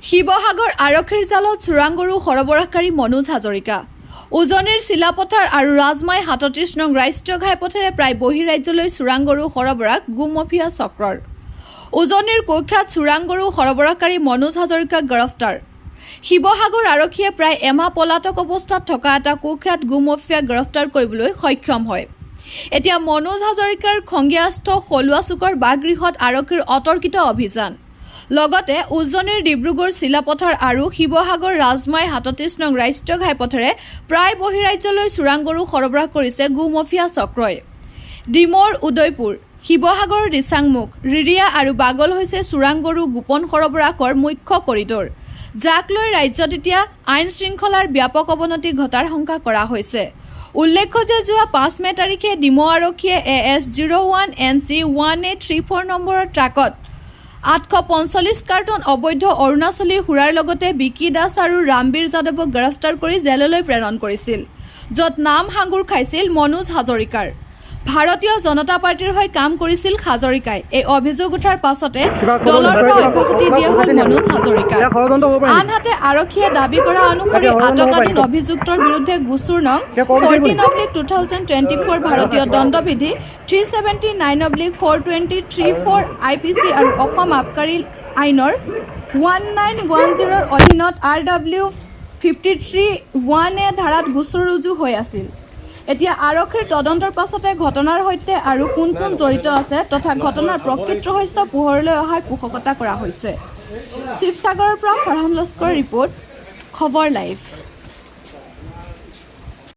শিৱসাগৰ আৰক্ষীৰ জালত চোৰাং গৰু সৰবৰাহকাৰী মনোজ হাজৰিকা। উজনিৰ চিলাপথাৰ আৰু ৰাজমাই ৩৭ নং ৰাষ্ট্ৰীয় ঘাইপথেৰে প্ৰায় বহিৰাজ্যলৈ চোৰাং গৰু সৰবৰাহ গোমফিয়া চক্ৰৰ। উজনিৰ কুখ্যাত চোৰাং গৰু সৰবৰাহকাৰী মনোজ হাজৰিকাক গ্ৰেপ্তাৰ। শিৱসাগৰ আৰক্ষীয়ে প্ৰায় এমাহ পলাতক অৱস্থাত থকা এটা কুখ্যাত গোমফিয়াক গ্ৰেপ্তাৰ কৰিবলৈ সক্ষম হয়। এতিয়া মনোজ হাজৰিকাৰ খংগীয়াস্থ খলুৱা চুকৰ বাসগৃহত আৰক্ষীৰ অতৰ্কিত অভিযান। লগতে উজনিৰ ডিব্ৰুগড় চিলাপথাৰ আৰু শিৱসাগৰ ৰাজমাই ৩৭ নং ৰাষ্ট্ৰীয় ঘাইপথেৰে প্ৰায় বহিৰাজ্যলৈ চোৰাং গৰু সৰবৰাহ কৰিছে গোমফিয়া চক্ৰই। ডিমৰ উদয়পুৰ, শিৱসাগৰৰ দিচাংমুখ, ৰিৰিয়া আৰু বাগল হৈছে চোৰাং গৰু গোপন সৰবৰাহৰ মুখ্য কৰিডৰ, যাক লৈ ৰাজ্যত এতিয়া আইন শৃংখলাৰ ব্যাপক অৱনতি ঘটাৰ শংকা কৰা হৈছে। উল্লেখ্য যে যোৱা ৫ মে তাৰিখে ডিমৌ আৰক্ষীয়ে AS01 NC 1834 নম্বৰৰ ট্ৰাকত ৮৪৫ কাৰ্টন অবৈধ অৰুণাচলী সুৰাৰ লগতে বিকি দাস আৰু ৰামবীৰ যাদৱক গ্ৰেপ্তাৰ কৰি জেললৈ প্ৰেৰণ কৰিছিল, য'ত নাম সাঙুৰ খাইছিল মনোজ হাজৰিকাৰ। ভাৰতীয় জনতা পাৰ্টিৰ হৈ কাম কৰিছিল হাজৰিকাই। এই অভিযোগ উঠাৰ পাছতে দলৰ পৰা অব্যাহতি দিয়া হ'ল মনোজ হাজৰিকাক। আনহাতে আৰক্ষীয়ে দাবী কৰা অনুসৰি আটকাধীন অভিযুক্তৰ বিৰুদ্ধে গোচৰ নং 14/2024 ভাৰতীয় দণ্ডবিধি 379/420-34 IPC আৰু অসম আবকাৰী আইনৰ 1910 অধীনত RW 53(1)A ধাৰাত গোচৰ ৰুজু হৈ আছিল। এতিয়া আৰক্ষীৰ তদন্তৰ পাছতে ঘটনাৰ সৈতে আৰু কোন কোন জড়িত আছে তথা ঘটনাৰ প্ৰকৃত ৰহস্য পোহৰলৈ অহাৰ পোষকতা কৰা হৈছে। শিৱসাগৰৰ পৰা ফৰহান লস্কৰৰ ৰিপৰ্ট, খবৰ লাইভ।